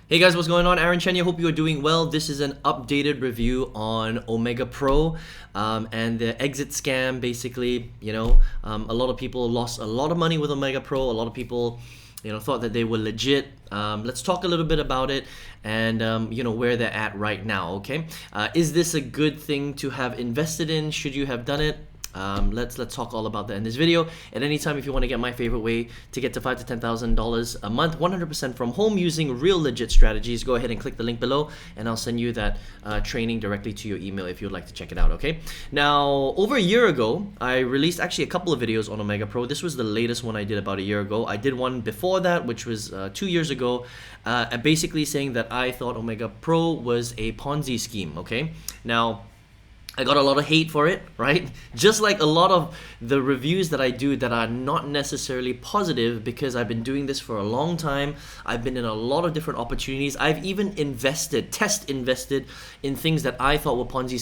Hey guys, what's going on? Aaron Chen here. Hope you are doing well. This is an updated review on Omega Pro and the exit scam. Basically, a lot of people lost a lot of money with Omega Pro. A lot of people, thought that they were legit. Let's talk a little bit about it and where they're at right now. Okay, is this a good thing to have invested in? Should you have done it? Let's talk all about that in this video. At any time, if you want to get my favorite way to get to $5,000 to $10,000 a month, 100% from home using real legit strategies, go ahead and click the link below, and I'll send you that training directly to your email if you'd like to check it out. Okay. Now, over a year ago, I released actually a couple of videos on Omega Pro. This was the latest one I did about a year ago. I did one before that, which was 2 years ago, basically saying that I thought Omega Pro was a Ponzi scheme. Okay. Now, I got a lot of hate for it, right? Just like a lot of the reviews that I do that are not necessarily positive, because I've been doing this for a long time. I've been in a lot of different opportunities. I've even test invested in things that I thought were Ponzi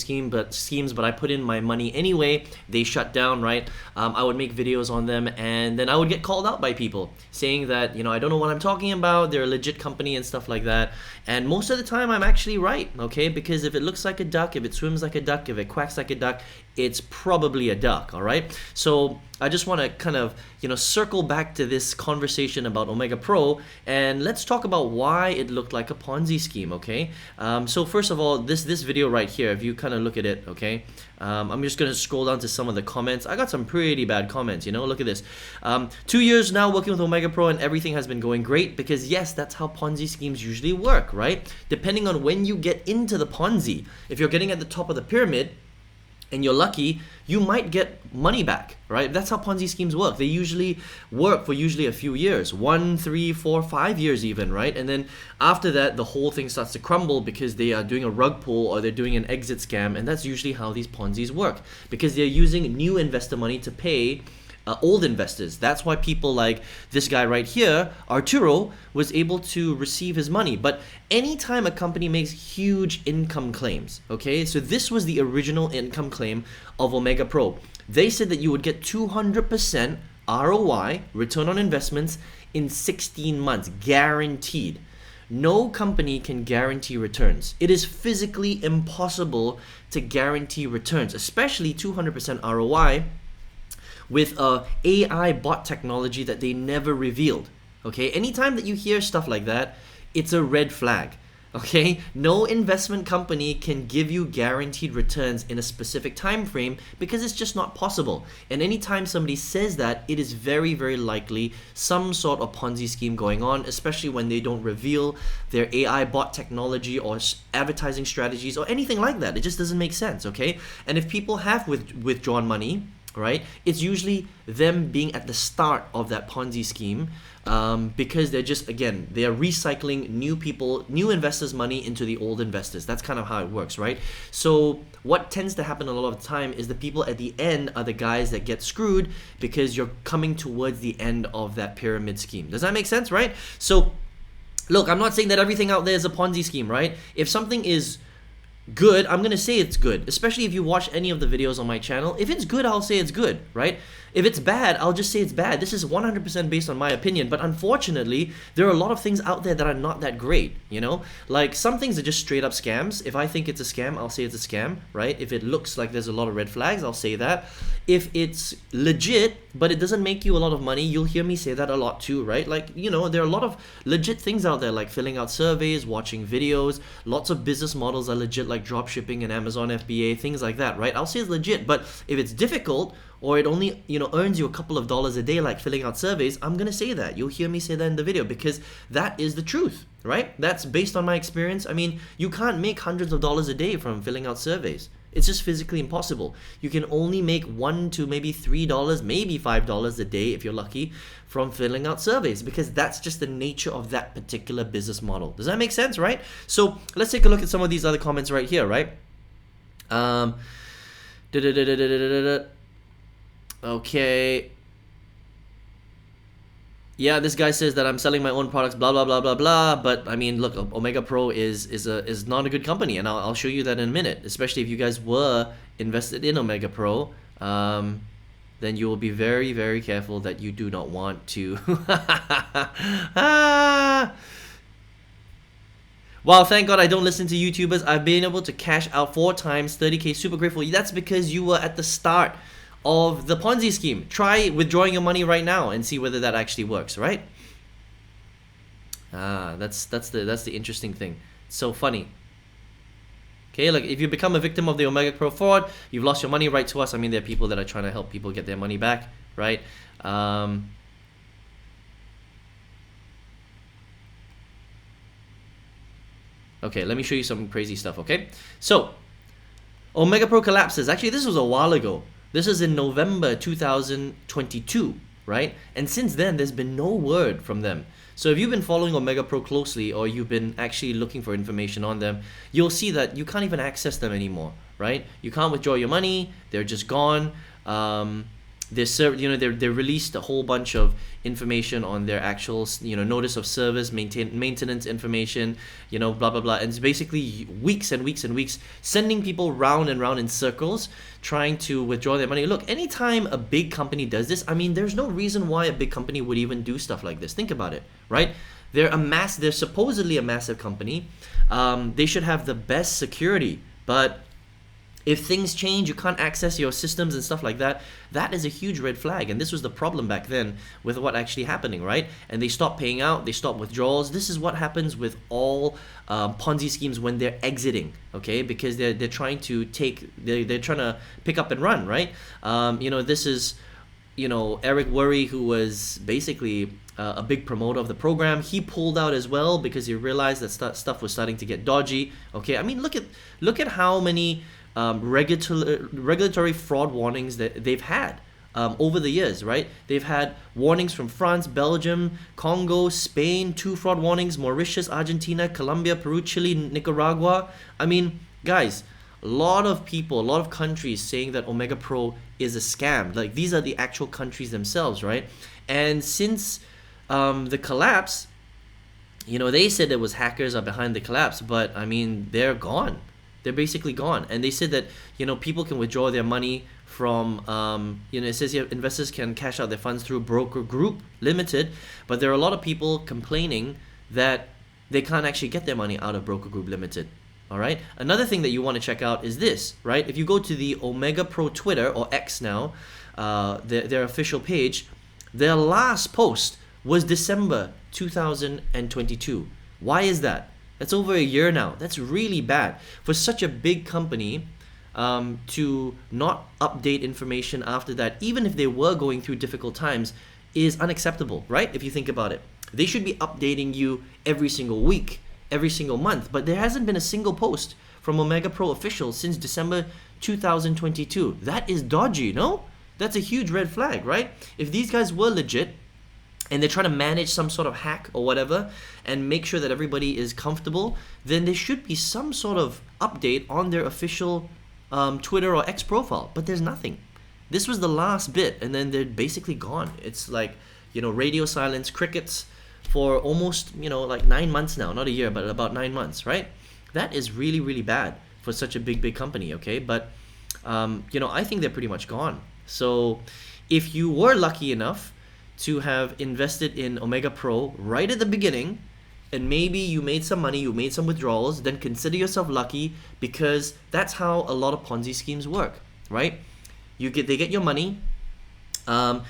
schemes, but I put in my money anyway. They shut down, right? I would make videos on them, and then I would get called out by people saying that, I don't know what I'm talking about. They're a legit company and stuff like that. And most of the time, I'm actually right, okay? Because if it looks like a duck, if it swims like a duck, if it quacks like a duck, it's probably a duck, all right? So I just want to kind of, circle back to this conversation about Omega Pro, and let's talk about why it looked like a Ponzi scheme, okay? So first of all, this video right here, if you kind of look at it, okay? I'm just going to scroll down to some of the comments. I got some pretty bad comments, look at this. 2 years now working with Omega Pro and everything has been going great, because yes, that's how Ponzi schemes usually work, right? Depending on when you get into the Ponzi, if you're getting at the top of the pyramid, and you're lucky, you might get money back, right? That's how Ponzi schemes work. They usually work for a few years, 1, 3, 4, 5 years even, right? And then after that, the whole thing starts to crumble because they are doing a rug pull or they're doing an exit scam, and that's usually how these Ponzi's work, because they're using new investor money to pay old investors. That's why people like this guy right here, Arturo, was able to receive his money. But anytime a company makes huge income claims, okay, so this was the original income claim of Omega Pro. They said that you would get 200% ROI, return on investments, in 16 months, guaranteed. No company can guarantee returns. It is physically impossible to guarantee returns, especially 200% ROI with a AI bot technology that they never revealed. Okay, anytime that you hear stuff like that, it's a red flag. Okay, no investment company can give you guaranteed returns in a specific time frame, because it's just not possible. And anytime somebody says that, it is very, very likely some sort of Ponzi scheme going on, especially when they don't reveal their AI bot technology or advertising strategies or anything like that. It just doesn't make sense, okay? And if people have withdrawn money, right, it's usually them being at the start of that Ponzi scheme, because they're just, again, they are recycling new investors' money into the old investors. That's kind of how it works, right? So what tends to happen a lot of the time is the people at the end are the guys that get screwed, because you're coming towards the end of that pyramid scheme. Does that make sense, right? So look, I'm not saying that everything out there is a Ponzi scheme, right? If something is good, I'm gonna say it's good, especially if you watch any of the videos on my channel. If it's good, I'll say it's good, right? If it's bad, I'll just say it's bad. This is 100% based on my opinion, but unfortunately, there are a lot of things out there that are not that great, Like, some things are just straight up scams. If I think it's a scam, I'll say it's a scam, right? If it looks like there's a lot of red flags, I'll say that. If it's legit, but it doesn't make you a lot of money, you'll hear me say that a lot too, right? Like, there are a lot of legit things out there, like filling out surveys, watching videos. Lots of business models are legit, like drop shipping and Amazon FBA, things like that, right? I'll say it's legit, but if it's difficult, or it only, earns you a couple of dollars a day, like filling out surveys, I'm gonna say that. You'll hear me say that in the video, because that is the truth, right? That's based on my experience. I mean, you can't make hundreds of dollars a day from filling out surveys. It's just physically impossible. You can only make $1 to maybe $3, maybe $5 a day if you're lucky from filling out surveys, because that's just the nature of that particular business model. Does that make sense, right? So let's take a look at some of these other comments right here, right? Okay. Yeah, this guy says that I'm selling my own products, blah blah blah blah blah. But I mean, look, Omega Pro is not a good company, and I'll show you that in a minute. Especially if you guys were invested in Omega Pro, then you will be very, very careful that you do not want to. Wow, thank God I don't listen to YouTubers. I've been able to cash out 4 times, 30K, super grateful. That's because you were at the start of the Ponzi scheme. Try withdrawing your money right now and see whether that actually works, right? That's the interesting thing. It's so funny. Okay, like if you become a victim of the Omega Pro fraud, you've lost your money, right to us. I mean, there are people that are trying to help people get their money back, right? Okay, let me show you some crazy stuff, okay? So, Omega Pro collapses. Actually, this was a while ago. This is in November 2022, right? And since then, there's been no word from them. So if you've been following Omega Pro closely, or you've been actually looking for information on them, you'll see that you can't even access them anymore, right? You can't withdraw your money. They're just gone. They released a whole bunch of information on their actual, notice of service, maintenance information, blah blah blah, and it's basically weeks and weeks and weeks sending people round and round in circles trying to withdraw their money. Look, anytime a big company does this, I mean, there's no reason why a big company would even do stuff like this. Think about it, right? They're supposedly a massive company. They should have the best security, but if things change, you can't access your systems and stuff like that, that is a huge red flag. And this was the problem back then with what actually happening, right? And they stopped paying out, they stopped withdrawals. This is what happens with all Ponzi schemes when they're exiting, okay? Because they're trying to they're trying to pick up and run, right? This is, Eric Worre, who was basically a big promoter of the program. He pulled out as well because he realized that stuff was starting to get dodgy, okay? I mean, look at how many regulatory fraud warnings that they've had over the years, right? They've had warnings from France, Belgium, Congo, Spain, 2 fraud warnings, Mauritius, Argentina, Colombia, Peru, Chile, Nicaragua. I mean, guys, a lot of countries saying that Omega Pro is a scam. Like, these are the actual countries themselves, right? And since the collapse, they said there was hackers are behind the collapse, but I mean, they're gone. They're basically gone. And they said that, people can withdraw their money from, it says here investors can cash out their funds through Broker Group Limited, but there are a lot of people complaining that they can't actually get their money out of Broker Group Limited. All right. Another thing that you want to check out is this, right? If you go to the Omega Pro Twitter, or X now, their official page, their last post was December 2022. Why is that? That's over a year now. That's really bad for such a big company to not update information after that, even if they were going through difficult times, is unacceptable, right? If you think about it, they should be updating you every single week, every single month, but there hasn't been a single post from Omega Pro officials since December 2022. That is dodgy, no? That's a huge red flag, right? If these guys were legit, and they're trying to manage some sort of hack or whatever and make sure that everybody is comfortable, then there should be some sort of update on their official Twitter or X profile. But there's nothing. This was the last bit, and then they're basically gone. It's like, radio silence, crickets for almost, like 9 months now. Not a year, but about 9 months, right? That is really, really bad for such a big company, okay? But, I think they're pretty much gone. So if you were lucky enough to have invested in Omega Pro right at the beginning, and maybe you made some money, you made some withdrawals, then consider yourself lucky, because that's how a lot of Ponzi schemes work, right? They get your money,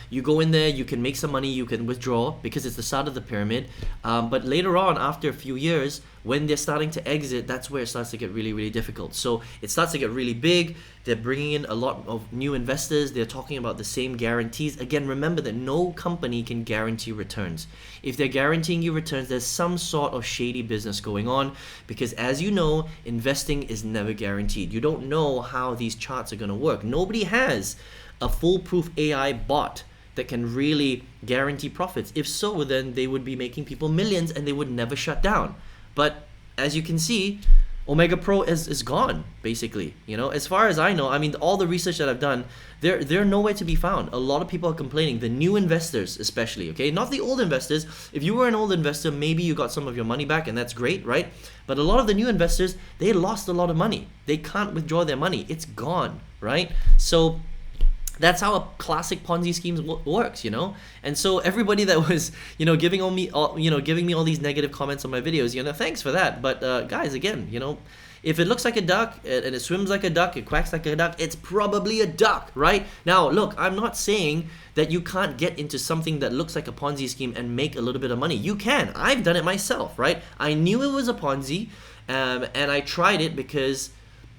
you go in there, you can make some money, you can withdraw because it's the start of the pyramid, but later on, after a few years, when they're starting to exit, that's where it starts to get really, really difficult. So it starts to get really big. They're bringing in a lot of new investors. They're talking about the same guarantees. Again, remember that no company can guarantee returns. If they're guaranteeing you returns, there's some sort of shady business going on, because as you know, investing is never guaranteed. You don't know how these charts are going to work. Nobody has a foolproof AI bot that can really guarantee profits. If so, then they would be making people millions and they would never shut down. But as you can see, Omega Pro is gone, basically. As far as I know, I mean, all the research that I've done, they're nowhere to be found. A lot of people are complaining, the new investors especially, okay? Not the old investors. If you were an old investor, maybe you got some of your money back, and that's great, right? But a lot of the new investors, they lost a lot of money. They can't withdraw their money. It's gone, right? So That's how a classic Ponzi scheme works, you know. And so everybody that was, you know, giving me all these negative comments on my videos, you know, thanks for that. But guys, again, you know, if it looks like a duck and it swims like a duck, it quacks like a duck, it's probably a duck, right? Now, look, I'm not saying that you can't get into something that looks like a Ponzi scheme and make a little bit of money. You can. I've done it myself, right? I knew it was a Ponzi, and I tried it because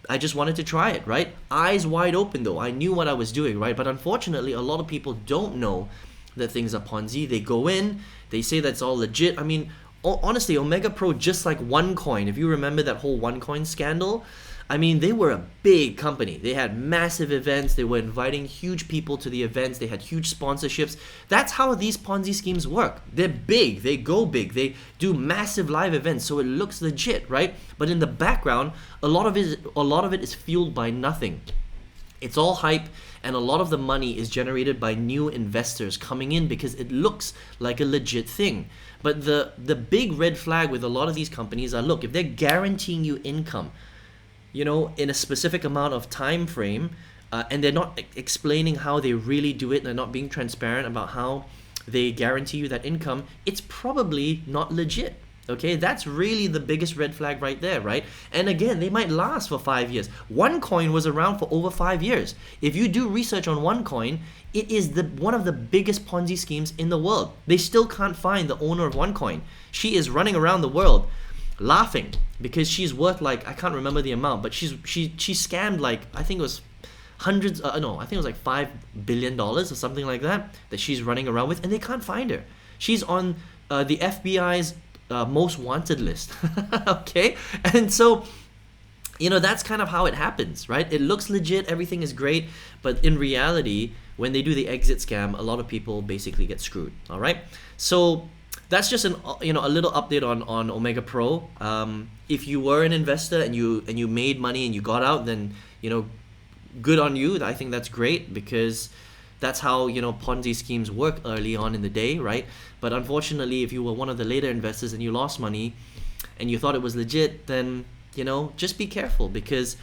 I just wanted to try it, right? Eyes wide open though. I knew what I was doing, right? But unfortunately, a lot of people don't know that things are Ponzi. They go in, they say that's all legit. I mean, honestly, Omega Pro, just like OneCoin, if you remember that whole OneCoin scandal, I mean, they were a big company. They had massive events. They were inviting huge people to the events. They had huge sponsorships. That's how these Ponzi schemes work. They're big. They go big. They do massive live events, so it looks legit, right? But in the background, a lot of it is fueled by nothing. It's all hype, and a lot of the money is generated by new investors coming in because it looks like a legit thing. But the big red flag with a lot of these companies are, look, if they're guaranteeing you income, you know, in a specific amount of time frame, and they're not explaining how they really do it, and they're not being transparent about how they guarantee you that income, it's probably not legit. Okay, that's really the biggest red flag right there, right? And again, they might last for 5 years. OneCoin was around for over 5 years. If you do research on OneCoin, it is one of the biggest Ponzi schemes in the world. They still can't find the owner of OneCoin. She is running around the world laughing because she's worth, like, I can't remember the amount, but she scammed, like, I think it was hundreds, no, I think it was like $5 billion or something like that she's running around with, and they can't find her. She's on the FBI's most wanted list. Okay, and so, you know, that's kind of how it happens, right? It looks legit, everything is great, but in reality, when they do the exit scam, a lot of people basically get screwed. All right, so that's just a little update on Omega Pro. If you were an investor and you made money and you got out, then, you know, good on you. I think that's great because that's how, you know, Ponzi schemes work early on in the day, right? But unfortunately, if you were one of the later investors and you lost money and you thought it was legit, then, you know, just be careful, because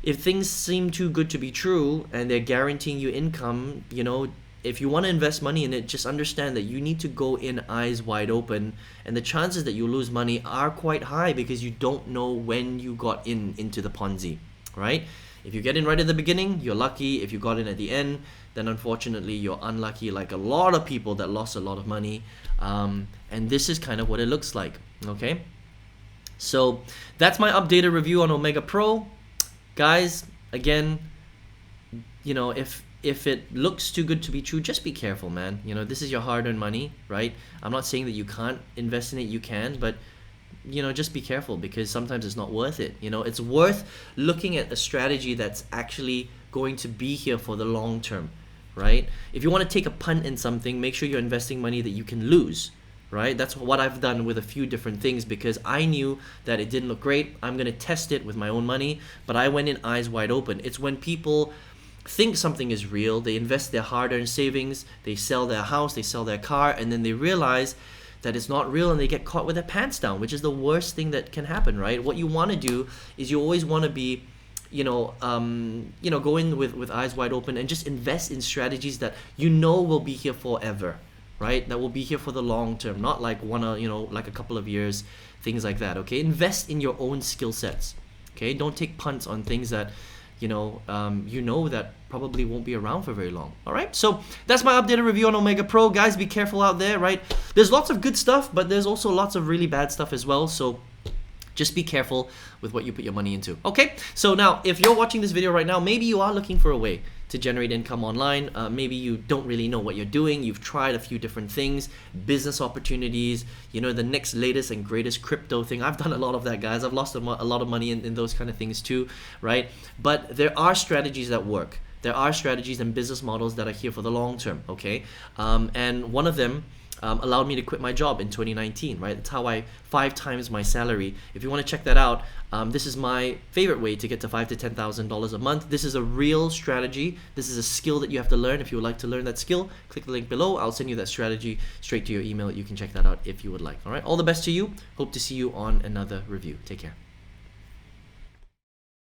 if things seem too good to be true and they're guaranteeing you income, you know, if you want to invest money in it, just understand that you need to go in eyes wide open, and the chances that you lose money are quite high because you don't know when you got into the Ponzi, right? If you get in right at the beginning, you're lucky. If you got in at the end, then unfortunately you're unlucky, like a lot of people that lost a lot of money. And this is kind of what it looks like, okay? So that's my updated review on Omega Pro. Guys, again, you know, if it looks too good to be true, just be careful, man. You know, this is your hard-earned money, right? I'm not saying that you can't invest in it, you can, but, you know, just be careful, because sometimes it's not worth it. You know, it's worth looking at a strategy that's actually going to be here for the long term, right? If you want to take a punt in something, make sure you're investing money that you can lose, right? That's what I've done with a few different things, because I knew that it didn't look great. I'm going to test it with my own money, but I went in eyes wide open. It's when people think something is real, they invest their hard-earned savings, they sell their house, they sell their car, and then they realize that it's not real and they get caught with their pants down, which is the worst thing that can happen, right? What you want to do is you always want to be, go in with eyes wide open and just invest in strategies that you know will be here forever, right? That will be here for the long term, not like like a couple of years, things like that, okay? Invest in your own skill sets, okay? Don't take punts on things that that probably won't be around for very long. All right, so that's my updated review on Omega Pro. Guys, be careful out there, right? There's lots of good stuff, but there's also lots of really bad stuff as well. So just be careful with what you put your money into. Okay, so now if you're watching this video right now, maybe you are looking for a way to generate income online. Maybe you don't really know what you're doing. You've tried a few different things, business opportunities, the next latest and greatest crypto thing. I've done a lot of that, guys. I've lost a lot of money in those kind of things too, right? But there are strategies that work. There are strategies and business models that are here for the long term, okay? And one of them allowed me to quit my job in 2019, right? That's how I 5 times my salary. If you want to check that out, this is my favorite way to get to $5,000 to $10,000 a month. This is a real strategy. This is a skill that you have to learn. If you would like to learn that skill, click the link below. I'll send you that strategy straight to your email. You can check that out if you would like. All right, all the best to you. Hope to see you on another review. Take care.